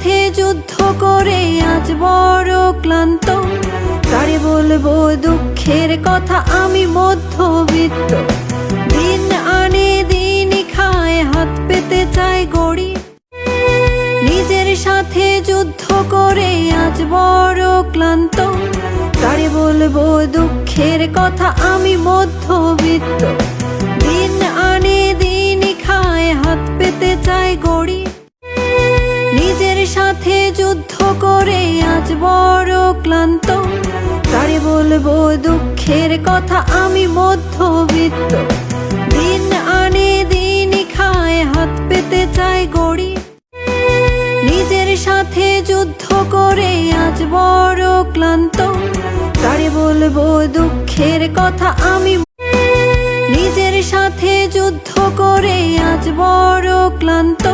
সাথে যুদ্ধ করে আজ বড় ক্লান্ত। কারে বলবো দুঃখের কথা, আমি মধ্যবিত্ত। দিন আনে দিন খায়, হাত পেতে চায় গড়ি। নিজের সাথে যুদ্ধ করে আজ বড় ক্লান্ত। কারে বলবো দুঃখের কথা, আমি মধ্যবিত্ত। দিন আনে দিন খায়, হাত পেতে চায় গড়ি। নিজের সাথে যুদ্ধ করে আজ বড় ক্লান্ত। কারে বলবো দুঃখের কথা, আমি মধ্যবিত্ত। দিন আনে দিন খায়, হাত পেতে চায় গড়ি। নিজের সাথে যুদ্ধ করে আজ বড় ক্লান্ত। কারে বলবো দুঃখের কথা, আমি নিজের সাথে যুদ্ধ করে আজ বড় ক্লান্ত।